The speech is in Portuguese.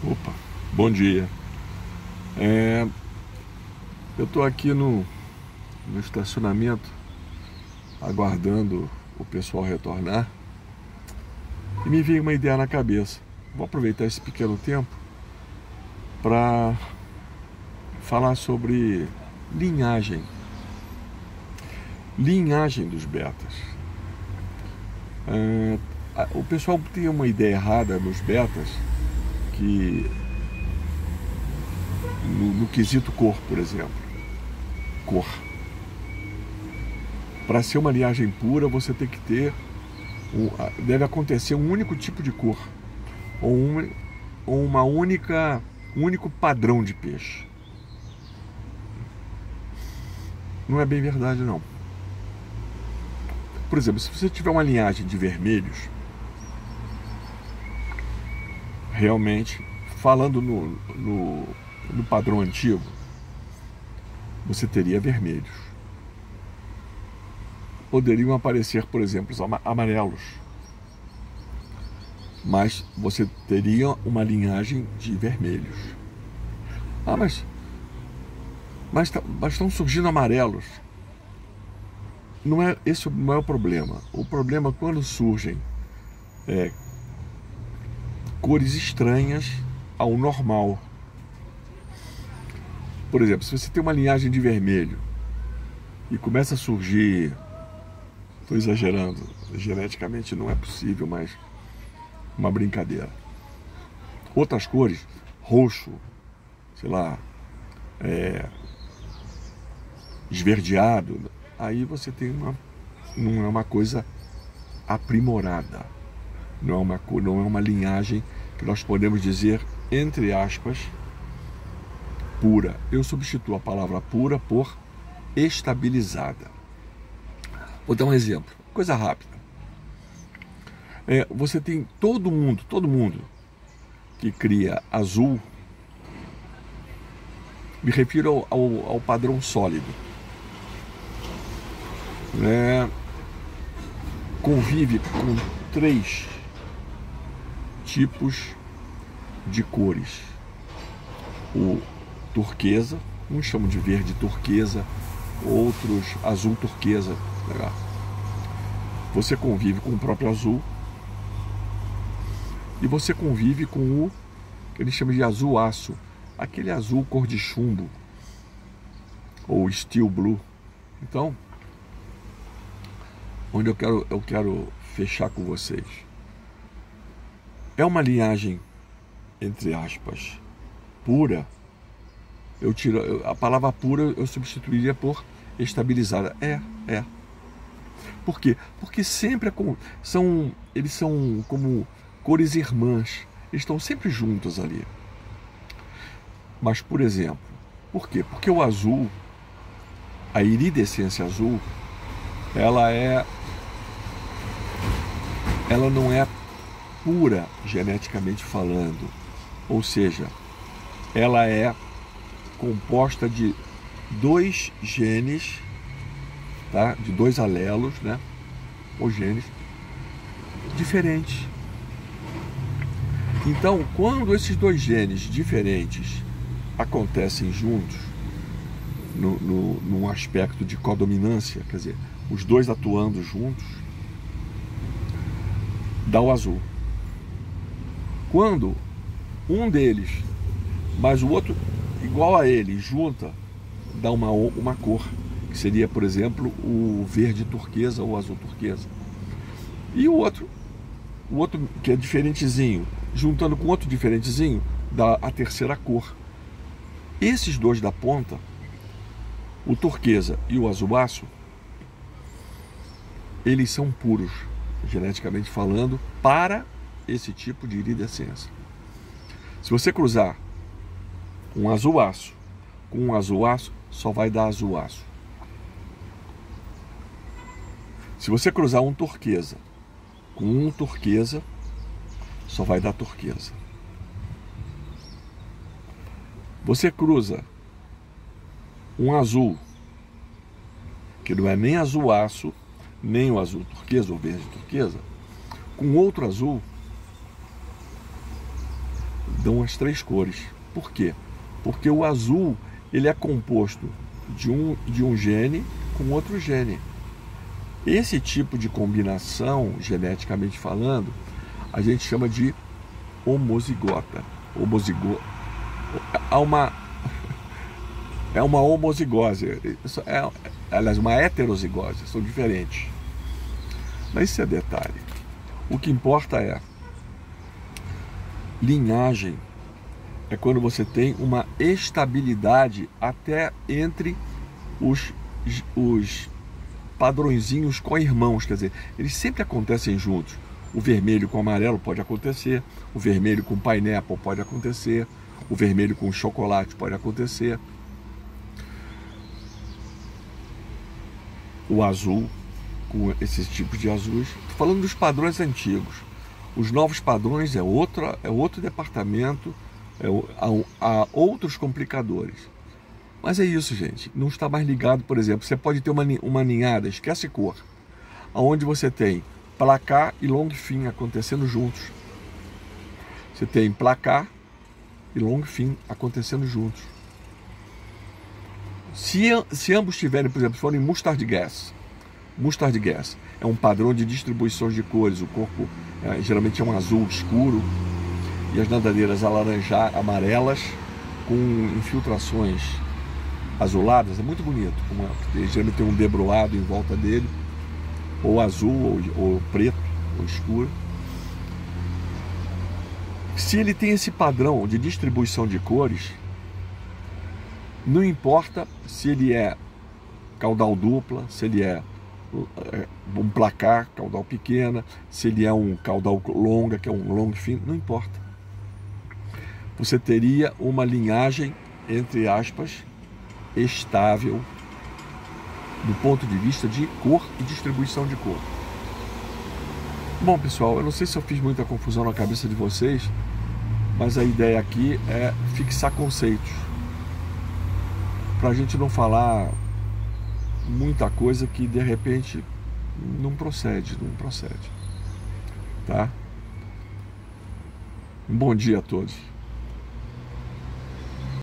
Opa, bom dia. Eu estou aqui no estacionamento, aguardando o pessoal retornar, e me veio uma ideia na cabeça. Vou aproveitar esse pequeno tempo para falar sobre linhagem. Linhagem dos betas. O pessoal tem uma ideia errada nos betas, que no quesito cor, por exemplo. Cor. Para ser uma linhagem pura, você tem que ter, deve acontecer um único tipo de cor, ou um único padrão de peixe. Não é bem verdade, não. Por exemplo, se você tiver uma linhagem de vermelhos, realmente, falando no padrão antigo, você teria vermelhos. Poderiam aparecer, por exemplo, amarelos, mas você teria uma linhagem de vermelhos. Mas estão surgindo amarelos. Esse não é o problema. O problema é quando surgem cores estranhas ao normal. Por exemplo, se você tem uma linhagem de vermelho e começa a surgir, estou exagerando, geneticamente não é possível, mas uma brincadeira, outras cores, roxo, sei lá, esverdeado, aí você tem não é uma coisa aprimorada, não é uma linhagem que nós podemos dizer, entre aspas, pura. Eu substituo a palavra pura por estabilizada. Vou dar um exemplo, coisa rápida. Você tem todo mundo que cria azul, me refiro ao padrão sólido, convive com 3 tipos de cores. O turquesa, uns chamam de verde turquesa, outros azul turquesa. Você convive com o próprio azul e você convive com o que eles chamam de azul aço, aquele azul cor de chumbo, ou steel blue. Então, onde eu quero fechar com vocês, é uma linhagem, entre aspas, pura. A palavra pura eu substituiria por estabilizada. Por quê? Porque sempre eles são como cores irmãs, eles estão sempre juntos ali. Mas, por exemplo, por quê? Porque o azul, a iridescência azul, ela não é pura geneticamente falando, ou seja, ela é composta de 2 genes, tá? De 2 alelos, ou genes diferentes. Então, quando esses 2 genes diferentes acontecem juntos, num aspecto de codominância, quer dizer, os 2 atuando juntos, dá o azul. Quando um deles, mas o outro igual a ele, junta, dá uma cor, que seria, por exemplo, o verde turquesa ou azul turquesa. E o outro que é diferentezinho, juntando com outro diferentezinho, dá a terceira cor. Esses 2 da ponta, o turquesa e o azul aço, eles são puros, geneticamente falando, para esse tipo de iridescência. Se você cruzar um azul aço com um azul aço, só vai dar azul aço. Se você cruzar um turquesa com um turquesa, só vai dar turquesa. Você cruza um azul, que não é nem azul aço, nem o azul turquesa ou verde turquesa, com outro azul, dão as três cores. Por quê? Porque o azul ele é composto de um gene com outro gene. Esse tipo de combinação, geneticamente falando, a gente chama de homozigota. É uma homozigose. Aliás, uma heterozigose. São diferentes. Mas isso é detalhe. O que importa é linhagem. É quando você tem uma estabilidade até entre os padrõezinhos co-irmãos, quer dizer, eles sempre acontecem juntos. O vermelho com o amarelo pode acontecer, o vermelho com pineapple pode acontecer, o vermelho com chocolate pode acontecer, o azul com esses tipos de azuis. Estou falando dos padrões antigos. Os novos padrões é outro departamento, há outros complicadores. Mas é isso, gente. Não está mais ligado, por exemplo, você pode ter uma ninhada, esquece cor, onde você tem placar e long fin acontecendo juntos. Você tem placar e long fin acontecendo juntos. Se ambos tiverem, por exemplo, se forem mustard gas é um padrão de distribuição de cores. O corpo geralmente é um azul escuro e as nadadeiras amarelas com infiltrações azuladas. É muito bonito, geralmente tem um debruado em volta dele, ou azul, ou preto, ou escuro. Se ele tem esse padrão de distribuição de cores, não importa se ele é caudal dupla, se ele é um placar, caudal pequena, se ele é um caudal longa, que é um long fin, não importa. Você teria uma linhagem, entre aspas, estável do ponto de vista de cor e distribuição de cor. Bom, pessoal, eu não sei se eu fiz muita confusão na cabeça de vocês, mas a ideia aqui é fixar conceitos, para a gente não falar muita coisa que de repente não procede, tá? Um bom dia a todos.